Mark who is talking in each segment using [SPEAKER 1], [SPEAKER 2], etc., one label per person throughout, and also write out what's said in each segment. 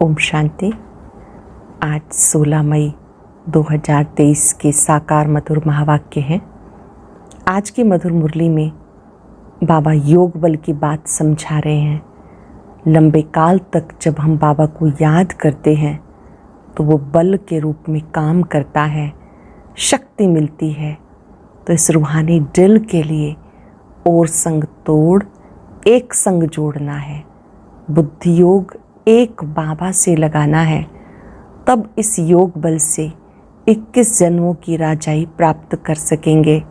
[SPEAKER 1] ओम शांति। आज 16 मई 2023 के साकार मधुर महावाक्य हैं। आज की मधुर मुरली में बाबा योग बल की बात समझा रहे हैं। लंबे काल तक जब हम बाबा को याद करते हैं तो वो बल के रूप में काम करता है, शक्ति मिलती है। तो इस रूहानी दिल के लिए और संग तोड़ एक संग जोड़ना है, बुद्धि योग एक बाबा से लगाना है। तब इस योग बल से 21 जन्मों की राजाई प्राप्त कर सकेंगे।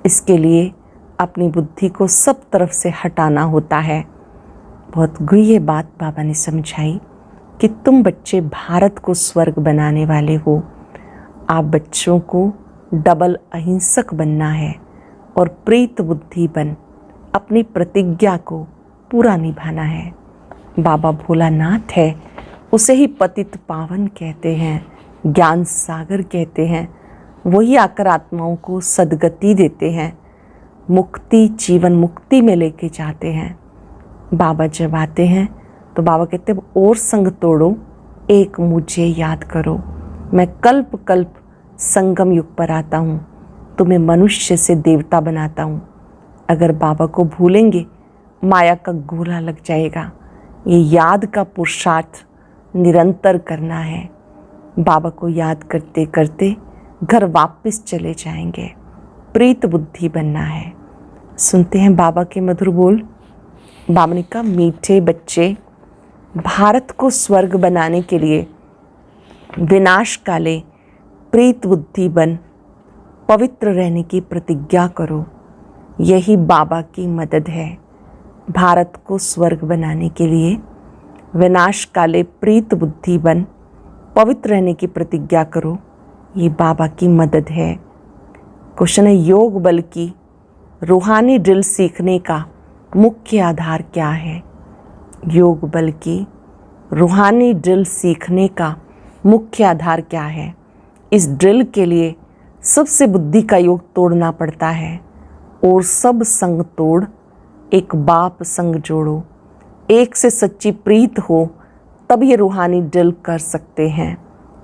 [SPEAKER 1] इसके लिए अपनी बुद्धि को सब तरफ से हटाना होता है। बहुत गूढ़ बात बाबा ने समझाई कि तुम बच्चे भारत को स्वर्ग बनाने वाले हो। आप बच्चों को डबल अहिंसक बनना है और प्रीत बुद्धि बन अपनी प्रतिज्ञा को पूरा निभाना है। बाबा भोलानाथ है, उसे ही पतित पावन कहते हैं, ज्ञान सागर कहते हैं। वही आकर आत्माओं को सद्गति देते हैं, मुक्ति जीवन मुक्ति में लेके जाते हैं। बाबा जब आते हैं तो बाबा कहते हैं और संग तोड़ो, एक मुझे याद करो। मैं कल्प कल्प संगम युग पर आता हूँ, तुम्हें मनुष्य से देवता बनाता हूँ। अगर बाबा को भूलेंगे माया का गोला लग जाएगा। ये याद का पुरुषार्थ निरंतर करना है। बाबा को याद करते करते घर वापस चले जाएंगे। प्रीत बुद्धि बनना है। सुनते हैं बाबा के मधुर बोल। बाबा ने कहा, मीठे बच्चे, भारत को स्वर्ग बनाने के लिए विनाश काले प्रीत बुद्धि बन पवित्र रहने की प्रतिज्ञा करो। यही बाबा की मदद है। भारत को स्वर्ग बनाने के लिए विनाश काले प्रीत बुद्धि बन पवित्र रहने की प्रतिज्ञा करो। ये बाबा की मदद है। क्वेश्चन है, योग बल की रूहानी ड्रिल सीखने का मुख्य आधार क्या है? योग बल की रूहानी ड्रिल सीखने का मुख्य आधार क्या है? इस ड्रिल के लिए सबसे बुद्धि का योग तोड़ना पड़ता है और सब संग तोड़ एक बाप संग जोड़ो। एक से सच्ची प्रीत हो तब ये रूहानी ड्रिल कर सकते हैं।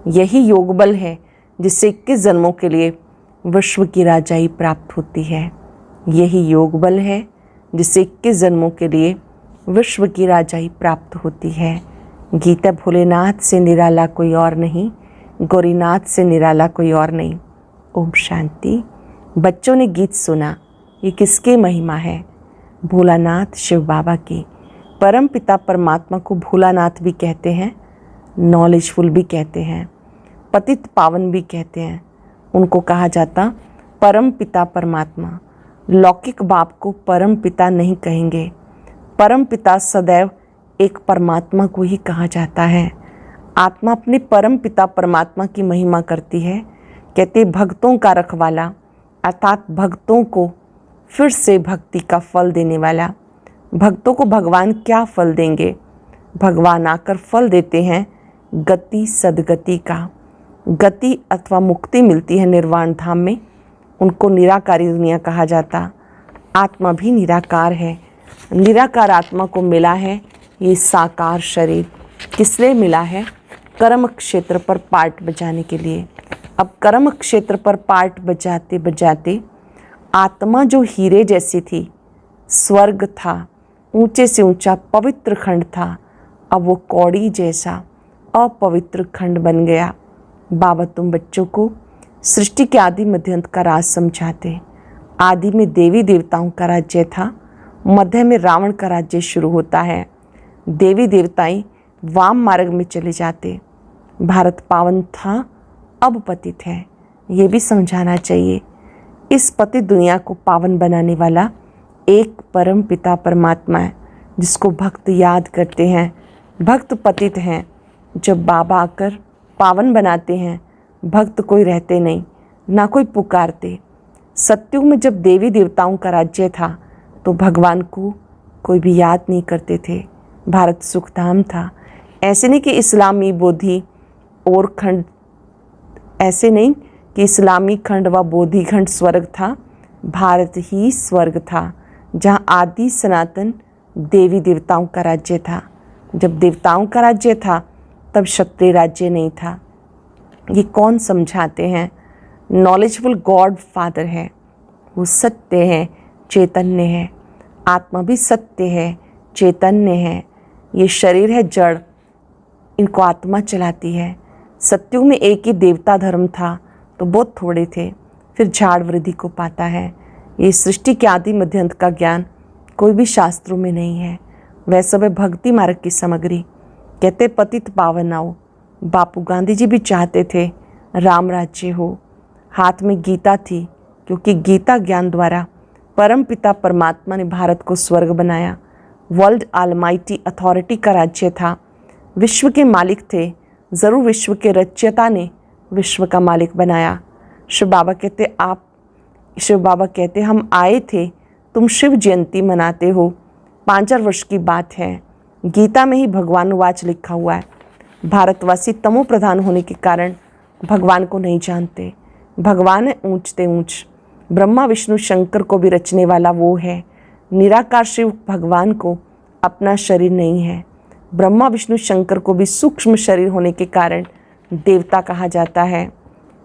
[SPEAKER 1] यही योग बल है जिससे 21 जन्मों के लिए विश्व की राजाई प्राप्त होती है। यही योग बल है जिससे 21 जन्मों के लिए विश्व की राजाई प्राप्त होती है। गीता भोलेनाथ से निराला कोई और नहीं, गौरीनाथ से निराला कोई और नहीं। ओम शांति। बच्चों ने गीत सुना, ये किसकी महिमा है? भोलानाथ शिव बाबा की। परम पिता परमात्मा को भोलानाथ भी कहते हैं, नॉलेजफुल भी कहते हैं, पतित पावन भी कहते हैं। उनको कहा जाता परम पिता परमात्मा। लौकिक बाप को परम पिता नहीं कहेंगे। परम पिता सदैव एक परमात्मा को ही कहा जाता है। आत्मा अपने परम पिता परमात्मा की महिमा करती है। कहते भक्तों का रखवाला, अर्थात भक्तों को फिर से भक्ति का फल देने वाला। भक्तों को भगवान क्या फल देंगे? भगवान आकर फल देते हैं गति सदगति का। गति अथवा मुक्ति मिलती है निर्वाण धाम में। उनको निराकारी दुनिया कहा जाता। आत्मा भी निराकार है। निराकार आत्मा को मिला है ये साकार शरीर। किस लिए मिला है? कर्म क्षेत्र पर पार्ट बजाने के लिए। अब कर्म क्षेत्र पर पार्ट बजाते बजाते आत्मा जो हीरे जैसी थी, स्वर्ग था, ऊंचे से ऊंचा पवित्र खंड था, अब वो कौड़ी जैसा अपवित्र खंड बन गया। बाबा तुम बच्चों को सृष्टि के आदि मध्य अंत का राज समझाते। आदि में देवी देवताओं का राज्य था, मध्य में रावण का राज्य शुरू होता है। देवी देवताएं वाम मार्ग में चले जाते। भारत पावन था, अब पतित है। ये भी समझाना चाहिए। इस पतित दुनिया को पावन बनाने वाला एक परम पिता परमात्मा है, जिसको भक्त याद करते हैं। भक्त पतित हैं। जब बाबा आकर पावन बनाते हैं, भक्त कोई रहते नहीं, ना कोई पुकारते। सत्युग में जब देवी देवताओं का राज्य था तो भगवान को कोई भी याद नहीं करते थे। भारत सुखधाम था। ऐसे नहीं कि इस्लामी बोधि और खंड, ऐसे नहीं कि इस्लामी खंड व बोधि खंड स्वर्ग था। भारत ही स्वर्ग था, जहाँ आदि सनातन देवी देवताओं का राज्य था। जब देवताओं का राज्य था तब क्षत्रिय राज्य नहीं था। ये कौन समझाते हैं? नॉलेजफुल गॉड फादर है, वो सत्य है, चैतन्य है। आत्मा भी सत्य है, चैतन्य है। ये शरीर है जड़, इनको आत्मा चलाती है। सत्युग में एक ही देवता धर्म था तो बहुत थोड़े थे, फिर झाड़ वृद्धि को पाता है। ये सृष्टि के आदि मध्य अंत का ज्ञान कोई भी शास्त्रों में नहीं है। वह सब है भक्ति मार्ग की सामग्री। कहते पतित पावन आओ। बापू गांधी जी भी चाहते थे राम राज्य हो। हाथ में गीता थी, क्योंकि गीता ज्ञान द्वारा परम पिता परमात्मा ने भारत को स्वर्ग बनाया। वर्ल्ड ऑलमाइटी अथॉरिटी का राज्य था। विश्व के मालिक थे, ज़रूर विश्व के रचयिता ने विश्व का मालिक बनाया। शिव बाबा कहते हम आए थे, तुम शिव जयंती मनाते हो। 5 वर्ष की बात है। गीता में ही भगवानुवाच लिखा हुआ है। भारतवासी तमो प्रधान होने के कारण भगवान को नहीं जानते। भगवान है ऊंचते ऊंच। ब्रह्मा विष्णु शंकर को भी रचने वाला वो है। निराकार शिव भगवान को अपना शरीर नहीं है। ब्रह्मा विष्णु शंकर को भी सूक्ष्म शरीर होने के कारण देवता कहा जाता है।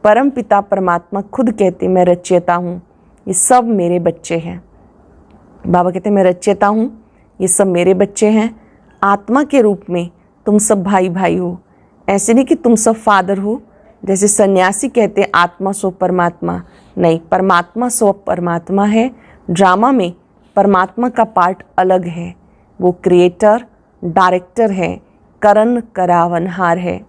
[SPEAKER 1] परम पिता परमात्मा खुद कहते मैं रचयिता हूँ, ये सब मेरे बच्चे हैं। बाबा कहते मैं रचयिता हूँ, ये सब मेरे बच्चे हैं। आत्मा के रूप में तुम सब भाई भाई हो। ऐसे नहीं कि तुम सब फादर हो, जैसे सन्यासी कहते हैं आत्मा सो परमात्मा। नहीं, परमात्मा सो परमात्मा है। ड्रामा में परमात्मा का पार्ट अलग है। वो क्रिएटर डायरेक्टर है, करण करावनहार है।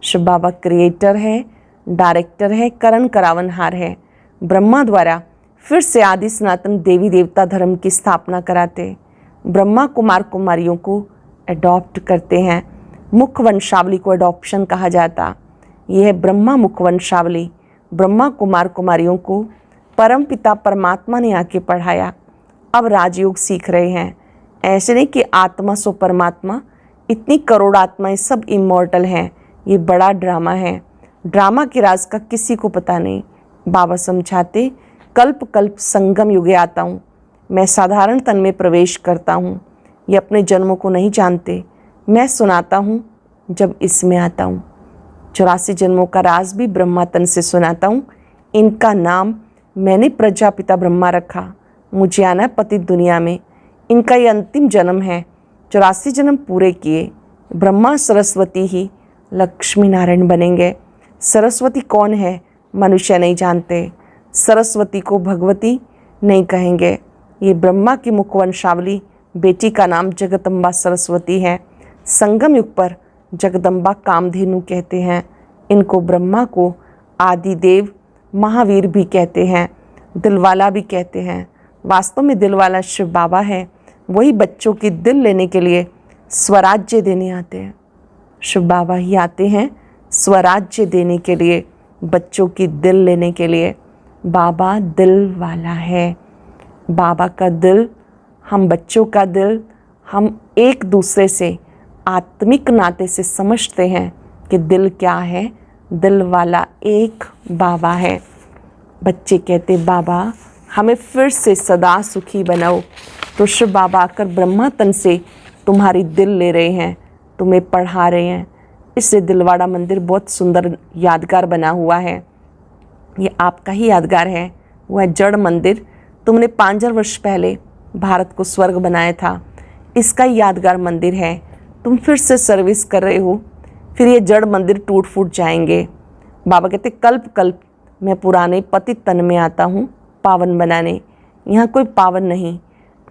[SPEAKER 1] शिव बाबा क्रिएटर है, डायरेक्टर है, करण करावनहार है। ब्रह्मा द्वारा फिर से आदि सनातन देवी देवता धर्म की स्थापना कराते। ब्रह्मा कुमार कुमारियों को अडॉप्ट करते हैं। मुख वंशावली को अडॉप्शन कहा जाता। यह है ब्रह्मा मुख वंशावली। ब्रह्मा कुमार कुमारियों को परम पिता परमात्मा ने आके पढ़ाया। अब राजयोग सीख रहे हैं। ऐसे नहीं कि आत्मा सो परमात्मा, इतनी करोड़ आत्माएं सब इमॉर्टल हैं। ये बड़ा ड्रामा है। ड्रामा के राज का किसी को पता नहीं। बाबा समझाते कल्प कल्प संगम युगे आता हूँ। मैं साधारण तन में प्रवेश करता हूँ। ये अपने जन्मों को नहीं जानते। मैं सुनाता हूँ जब इसमें आता हूँ। 84 जन्मों का राज भी ब्रह्मा तन से सुनाता हूँ। इनका नाम मैंने प्रजापिता ब्रह्मा रखा। मुझे आना है पतित दुनिया में। इनका ये अंतिम जन्म है। 84 जन्म पूरे किए ब्रह्मा सरस्वती ही लक्ष्मी नारायण बनेंगे। सरस्वती कौन है मनुष्य नहीं जानते। सरस्वती को भगवती नहीं कहेंगे। ये ब्रह्मा की मुखवंशावली बेटी का नाम जगदम्बा सरस्वती है। संगम युग पर जगदम्बा कामधेनु कहते हैं। इनको ब्रह्मा को आदिदेव महावीर भी कहते हैं, दिलवाला भी कहते हैं। वास्तव में दिलवाला शिव बाबा है। वही बच्चों की दिल लेने के लिए स्वराज्य देने आते हैं। शिव बाबा ही आते हैं स्वराज्य देने के लिए, बच्चों की दिल लेने के लिए। बाबा दिल वाला है। बाबा का दिल, हम बच्चों का दिल, हम एक दूसरे से आत्मिक नाते से समझते हैं कि दिल क्या है। दिल वाला एक बाबा है। बच्चे कहते बाबा हमें फिर से सदा सुखी बनाओ। तो शिव बाबा आकर ब्रह्मा तन से तुम्हारी दिल ले रहे हैं, तुम्हें पढ़ा रहे हैं। इससे दिलवाड़ा मंदिर बहुत सुंदर यादगार बना हुआ है। ये आपका ही यादगार है। वो है जड़ मंदिर। तुमने 5,000 वर्ष पहले भारत को स्वर्ग बनाया था। इसका ही यादगार मंदिर है। तुम फिर से सर्विस कर रहे हो। फिर ये जड़ मंदिर टूट फूट जाएंगे। बाबा कहते कल्प कल्प मैं पुराने पतित तन में आता हूँ पावन बनाने। यहाँ कोई पावन नहीं।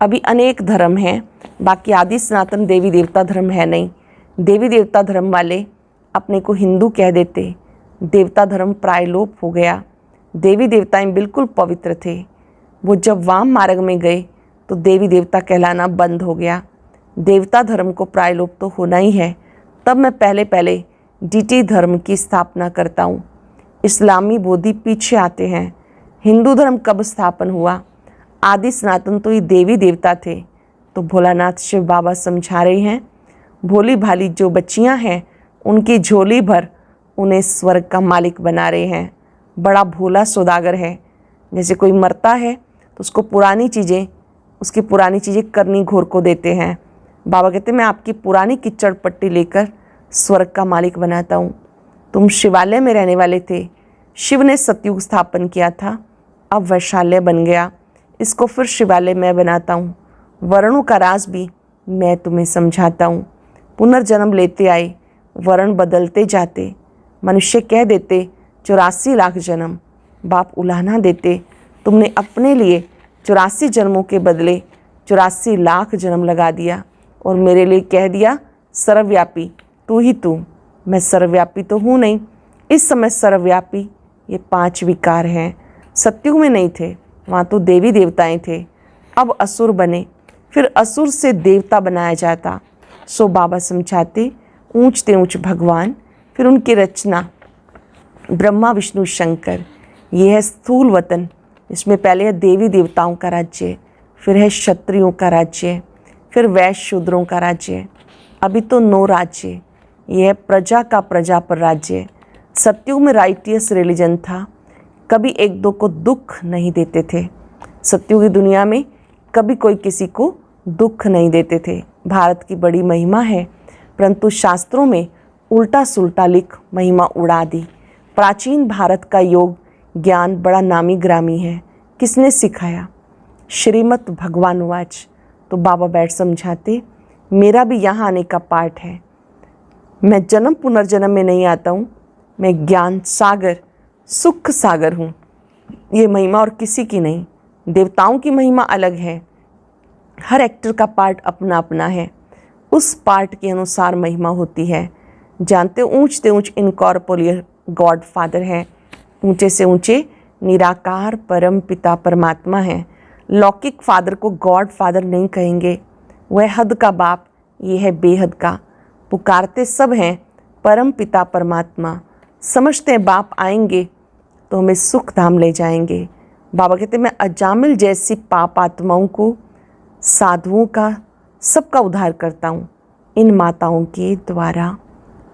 [SPEAKER 1] अभी अनेक धर्म हैं, बाकी आदि सनातन देवी देवता धर्म है नहीं। देवी देवता धर्म वाले अपने को हिंदू कह देते। देवता धर्म प्रायलोप हो गया। देवी देवताएं बिल्कुल पवित्र थे। वो जब वाम मार्ग में गए तो देवी देवता कहलाना बंद हो गया। देवता धर्म को प्रायलोप तो होना ही है। तब मैं पहले डीटी धर्म की स्थापना करता हूँ। इस्लामी बोधी पीछे आते हैं। हिंदू धर्म कब स्थापन हुआ? आदि सनातन तो ये देवी देवता थे। तो भोलानाथ शिव बाबा समझा रहे हैं, भोली भाली जो बच्चियां हैं उनकी झोली भर उन्हें स्वर्ग का मालिक बना रहे हैं। बड़ा भोला सौदागर है। जैसे कोई मरता है तो उसकी पुरानी चीज़ें करनी घोर को देते हैं। बाबा कहते मैं आपकी पुरानी किच्चड़ पट्टी लेकर स्वर्ग का मालिक बनाता हूँ। तुम शिवालय में रहने वाले थे, शिव ने सतयुग स्थापन किया था, अब वैशाल्य बन गया, इसको फिर शिवालय मैं बनाता हूँ। वर्णों का राज भी मैं तुम्हें समझाता हूँ। पुनर्जन्म लेते आए, वर्ण बदलते जाते, मनुष्य कह देते 84 लाख जन्म, बाप उलाहना देते तुमने अपने लिए 84 जन्मों के बदले 84 लाख जन्म लगा दिया और मेरे लिए कह दिया सर्वव्यापी तू ही तू। मैं सर्वव्यापी तो हूँ नहीं। इस समय सर्वव्यापी ये 5 विकार हैं। सतयुग में नहीं थे, वहाँ तो देवी देवताएं थे, अब असुर बने, फिर असुर से देवता बनाया जाता। सो बाबा समझाते ऊंचते ऊंच भगवान, फिर उनकी रचना ब्रह्मा विष्णु शंकर। ये है स्थूल वतन, इसमें पहले है देवी देवताओं का राज्य, फिर है क्षत्रियों का राज्य, फिर वैश्य शूद्रों का राज्य, अभी तो 9 राज्य। यह है प्रजा का प्रजा पर राज्य। सतयुग में राइटियस रिलीजन था, कभी एक दो को दुख नहीं देते थे। सतयुग की दुनिया में कभी कोई किसी को दुख नहीं देते थे। भारत की बड़ी महिमा है, परंतु शास्त्रों में उल्टा सुल्टा लिख महिमा उड़ा दी। प्राचीन भारत का योग ज्ञान बड़ा नामी ग्रामी है, किसने सिखाया? श्रीमद् भगवानुवाच। तो बाबा बैठ समझाते मेरा भी यहाँ आने का पाठ है। मैं जन्म पुनर्जन्म में नहीं आता हूँ, मैं ज्ञान सागर सुख सागर हूँ। ये महिमा और किसी की नहीं। देवताओं की महिमा अलग है, हर एक्टर का पार्ट अपना अपना है, उस पार्ट के अनुसार महिमा होती है। जानते ऊंचते ऊंच इनकॉर्पोरियल गॉड फादर है, ऊंचे से ऊंचे निराकार परम पिता परमात्मा है। लौकिक फादर को गॉड फादर नहीं कहेंगे, वह हद का बाप, ये है बेहद का। पुकारते सब हैं परम पिता परमात्मा, समझते हैं बाप आएंगे तो हमें सुख धाम ले जाएंगे। बाबा कहते मैं अजामिल जैसी पाप आत्माओं को, साधुओं का, सबका उद्धार करता हूँ इन माताओं के द्वारा।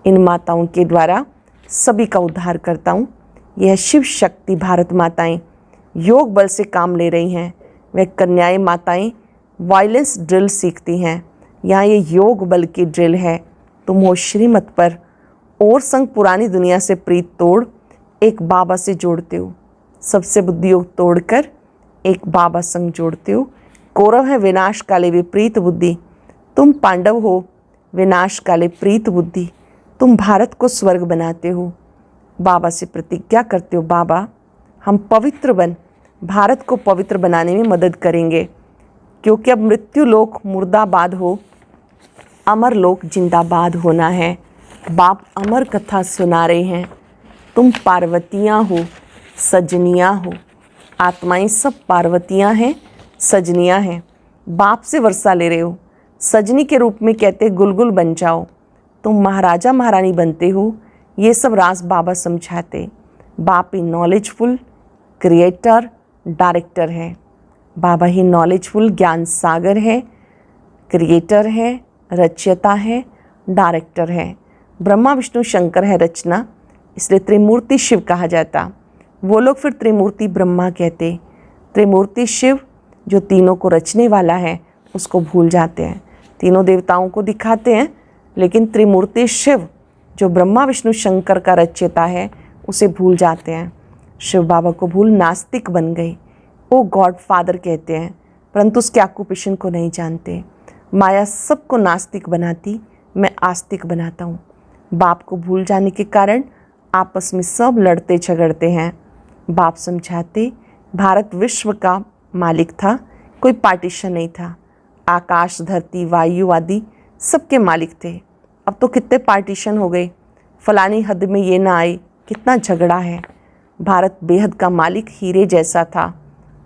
[SPEAKER 1] इन माताओं के द्वारा सभी का उद्धार करता हूँ। यह शिव शक्ति भारत माताएं योग बल से काम ले रही हैं। वह कन्याएं माताएं वायलेंस ड्रिल सीखती हैं। यहाँ ये योग बल की ड्रिल है। तुम हो श्रीमत पर और संग पुरानी दुनिया से प्रीत तोड़ एक बाबा से जोड़ते हो। सबसे बुद्धि योग तोड़कर एक बाबा संग जोड़ते हो। कौरव है विनाश काले विपरीत बुद्धि, तुम पांडव हो विनाश काले प्रीत बुद्धि। तुम भारत को स्वर्ग बनाते हो। बाबा से प्रतिज्ञा करते हो बाबा हम पवित्र बन भारत को पवित्र बनाने में मदद करेंगे, क्योंकि अब मृत्यु लोक मुर्दाबाद हो, अमर लोक जिंदाबाद होना है। बाप अमर कथा सुना रहे हैं। तुम पार्वतियाँ हो सजनियाँ हो, आत्माएं सब पार्वतियाँ हैं सजनियाँ हैं। बाप से वर्षा ले रहे हो, सजनी के रूप में कहते गुलगुल बन जाओ। तुम महाराजा महारानी बनते हो, ये सब राज बाबा समझाते। बाप ही नॉलेजफुल क्रिएटर डायरेक्टर है। बाबा ही नॉलेजफुल ज्ञान सागर है, क्रिएटर है, रचयिता है, डायरेक्टर है। ब्रह्मा विष्णु शंकर है रचना, इसलिए त्रिमूर्ति शिव कहा जाता। वो लोग फिर त्रिमूर्ति ब्रह्मा कहते। त्रिमूर्ति शिव जो तीनों को रचने वाला है उसको भूल जाते हैं। तीनों देवताओं को दिखाते हैं, लेकिन त्रिमूर्ति शिव जो ब्रह्मा विष्णु शंकर का रचयिता है उसे भूल जाते हैं। शिव बाबा को भूल नास्तिक बन गए। वो गॉड फादर कहते हैं, परंतु उसके ऑक्यूपेशन को नहीं जानते। माया सबको नास्तिक बनाती, मैं आस्तिक बनाता हूँ। बाप को भूल जाने के कारण आपस में सब लड़ते झगड़ते हैं। बाप समझाते भारत विश्व का मालिक था, कोई पार्टीशन नहीं था। आकाश धरती वायु आदि सबके मालिक थे। अब तो कितने पार्टीशन हो गए, फलानी हद में ये ना आए, कितना झगड़ा है। भारत बेहद का मालिक हीरे जैसा था,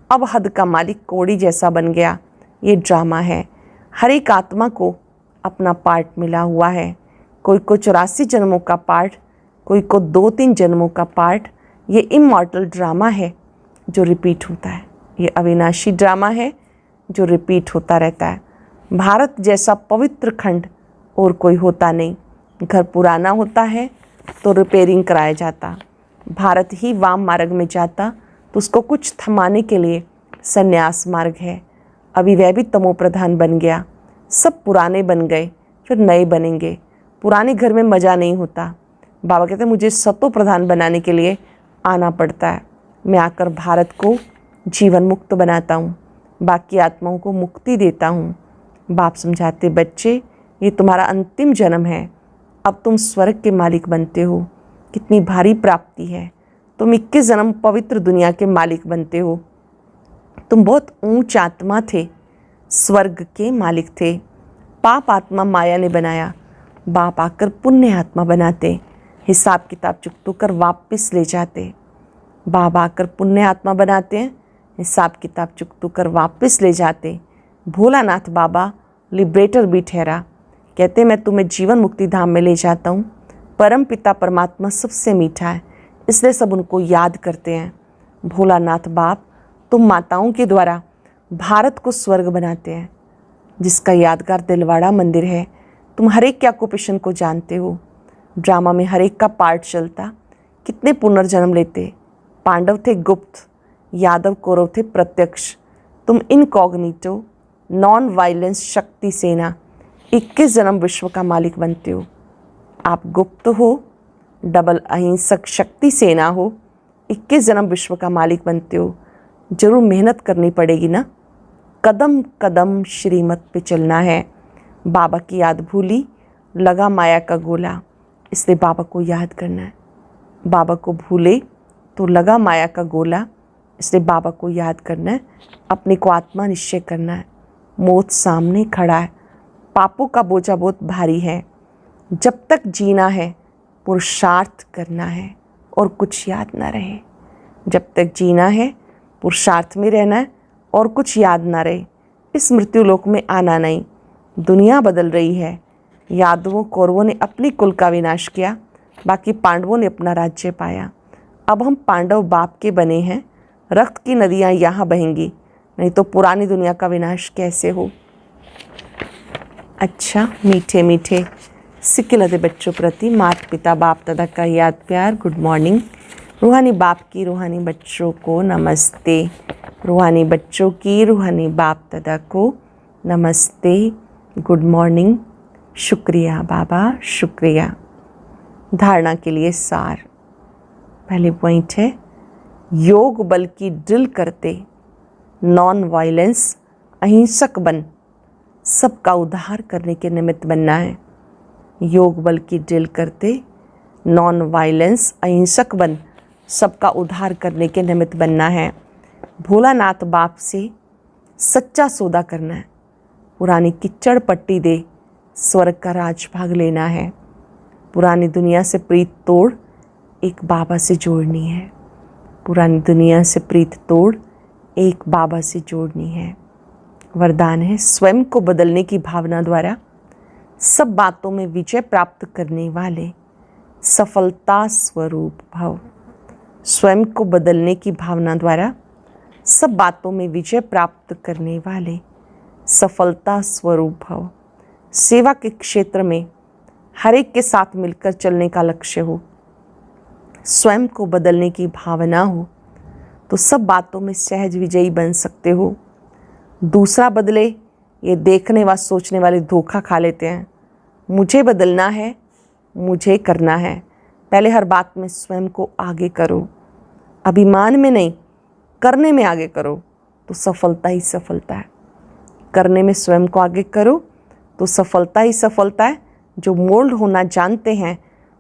[SPEAKER 1] अब हद का मालिक कौड़ी जैसा बन गया। ये ड्रामा है। हर एक आत्मा को अपना पार्ट मिला हुआ है। कोई को 84 जन्मों का पार्ट, कोई को 2-3 जन्मों का पार्ट। ये इमॉर्टल ड्रामा है जो रिपीट होता है। ये अविनाशी ड्रामा है जो रिपीट होता रहता है। भारत जैसा पवित्र खंड और कोई होता नहीं। घर पुराना होता है तो रिपेयरिंग कराया जाता। भारत ही वाम मार्ग में जाता तो उसको कुछ थमाने के लिए संन्यास मार्ग है। अभी वह भी तमो प्रधान बन गया। सब पुराने बन गए, फिर नए बनेंगे। पुराने घर में मज़ा नहीं होता। बाबा कहते हैं मुझे सतो प्रधान बनाने के लिए आना पड़ता है। मैं आकर भारत को जीवन मुक्त बनाता हूँ, बाकी आत्माओं को मुक्ति देता हूँ। बाप समझाते, बच्चे ये तुम्हारा अंतिम जन्म है, अब तुम स्वर्ग के मालिक बनते हो। कितनी भारी प्राप्ति है। तुम 21 जन्म पवित्र दुनिया के मालिक बनते हो। तुम बहुत ऊंच आत्मा थे, स्वर्ग के मालिक थे। पाप आत्मा माया ने बनाया, बाप आकर पुण्य आत्मा बनाते, हिसाब किताब चुकतो कर वापस ले जाते। बाप आकर पुण्य आत्मा बनाते हैं, हिसाब किताब चुकतो कर वापस ले जाते। भोलानाथ बाबा लिबरेटर भी ठहरा, कहते मैं तुम्हें जीवन मुक्ति धाम में ले जाता हूँ। परम पिता परमात्मा सबसे मीठा है, इसलिए सब उनको याद करते हैं। भोलानाथ बाप तुम माताओं के द्वारा भारत को स्वर्ग बनाते हैं, जिसका यादगार दिलवाड़ा मंदिर है। तुम हर एक के ऑक्यूपेशन को जानते हो। ड्रामा में हर एक का पार्ट चलता। कितने पुनर्जन्म लेते। पांडव थे गुप्त, यादव कौरव थे प्रत्यक्ष। तुम इनकॉग्निटो नॉन वायलेंस शक्ति सेना 21 जन्म विश्व का मालिक बनते हो। आप गुप्त हो, डबल अहिंसक शक्ति सेना हो, 21 जन्म विश्व का मालिक बनते हो। जरूर मेहनत करनी पड़ेगी ना। कदम कदम श्रीमत पे चलना है। बाबा की याद भूली, लगा माया का गोला, इसलिए बाबा को याद करना है। बाबा को भूले तो लगा माया का गोला, इसलिए बाबा को याद करना है। अपने को आत्मा निश्चय करना है। मौत सामने खड़ा है, पापों का बोझा बहुत भारी है। जब तक जीना है पुरुषार्थ करना है और कुछ याद ना रहे। जब तक जीना है पुरुषार्थ में रहना है और कुछ याद ना रहे। इस मृत्यु लोक में आना नहीं। दुनिया बदल रही है। यादवों कौरवों ने अपनी कुल का विनाश किया, बाकी पांडवों ने अपना राज्य पाया। अब हम पांडव बाप के बने हैं। रक्त की नदियाँ यहाँ बहेंगी, नहीं तो पुरानी दुनिया का विनाश कैसे हो। अच्छा मीठे मीठे सिक्किलते बच्चों प्रति माता पिता बाप दादा का याद प्यार। Good morning. रूहानी बाप की रूहानी बच्चों को नमस्ते। रूहानी बच्चों की रूहानी बाप दादा को नमस्ते। Good morning. शुक्रिया बाबा, शुक्रिया। धारणा के लिए सार। पहले पॉइंट है, योग बल की ड्रिल करते नॉन वायलेंस अहिंसक बन सबका उद्धार करने के निमित्त बनना है। योग बल की ड्रिल करते नॉन वायलेंस अहिंसक बन सबका उद्धार करने के निमित्त बनना है। भोलानाथ बाप से सच्चा सौदा करना है। पुरानी किच्चड़ पट्टी दे स्वर्ग का राज भाग लेना है। पुरानी दुनिया से प्रीत तोड़ एक बाबा से जोड़नी है। पुरानी दुनिया से प्रीत तोड़ एक बाबा से जोड़नी है। वरदान है, स्वयं को बदलने की भावना द्वारा सब बातों में विजय प्राप्त करने वाले सफलता स्वरूप भव। स्वयं को बदलने की भावना द्वारा सब बातों में विजय प्राप्त करने वाले सफलता स्वरूप भव। सेवा के क्षेत्र में हर एक के साथ मिलकर चलने का लक्ष्य हो। स्वयं को बदलने की भावना हो तो सब बातों में सहज विजयी बन सकते हो। दूसरा बदले ये देखने व सोचने वाले धोखा खा लेते हैं। मुझे बदलना है, मुझे करना है। पहले हर बात में स्वयं को आगे करो। अभिमान में नहीं, करने में आगे करो तो सफलता ही सफलता है। करने में स्वयं को आगे करो तो सफलता ही सफलता है। जो मोल्ड होना जानते हैं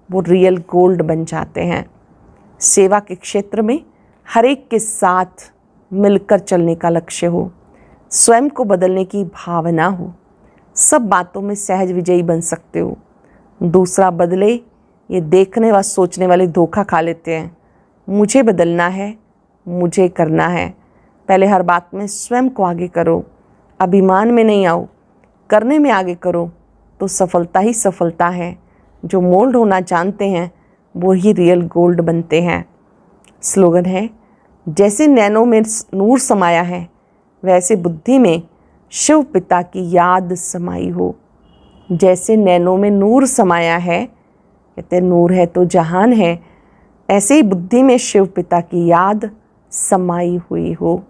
[SPEAKER 1] वो रियल गोल्ड बन जाते हैं। सेवा के क्षेत्र में हर एक के साथ मिलकर चलने का लक्ष्य हो। स्वयं को बदलने की भावना हो। सब बातों में सहज विजयी बन सकते हो। दूसरा बदले ये देखने व सोचने वाले धोखा खा लेते हैं। मुझे बदलना है, मुझे करना है। पहले हर बात में स्वयं को आगे करो। अभिमान में नहीं आओ, करने में आगे करो तो सफलता ही सफलता है। जो मोल्ड होना जानते हैं वो ही रियल गोल्ड बनते हैं। स्लोगन है, जैसे नैनों में नूर समाया है वैसे बुद्धि में शिव पिता की याद समाई हो। जैसे नैनों में नूर समाया है, कहते नूर है तो जहान है, ऐसे ही बुद्धि में शिव पिता की याद समाई हुई हो।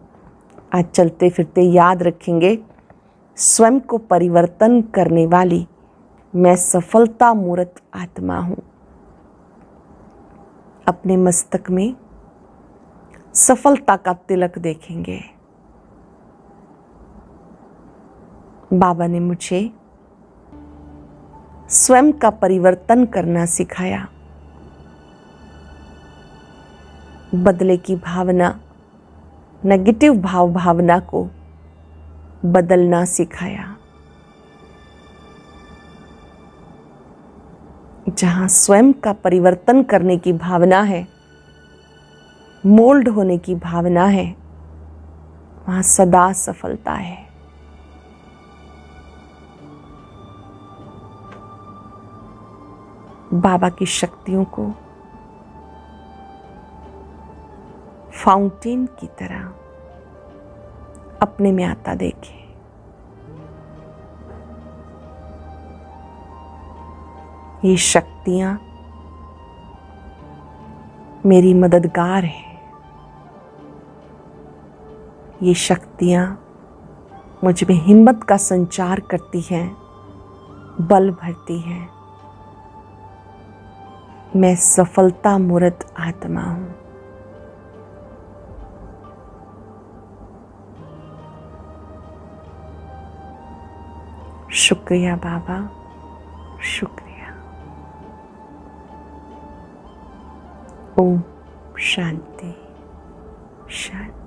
[SPEAKER 1] आज चलते फिरते याद रखेंगे, स्वयं को परिवर्तन करने वाली मैं सफलता मूर्त आत्मा हूँ। अपने मस्तक में सफलता का तिलक देखेंगे। बाबा ने मुझे स्वयं का परिवर्तन करना सिखाया। बदले की भावना, नेगेटिव भावना को बदलना सिखाया। जहां स्वयं का परिवर्तन करने की भावना है, मोल्ड होने की भावना है, वहां सदा सफलता है। बाबा की शक्तियों को फाउंटेन की तरह अपने में आता देखें। ये शक्तियां मेरी मददगार हैं। ये शक्तियां मुझ में हिम्मत का संचार करती हैं, बल भरती हैं। मैं सफलता मूर्त आत्मा हूं। शुक्रिया बाबा, शुक्रिया। ओम शांति शांति।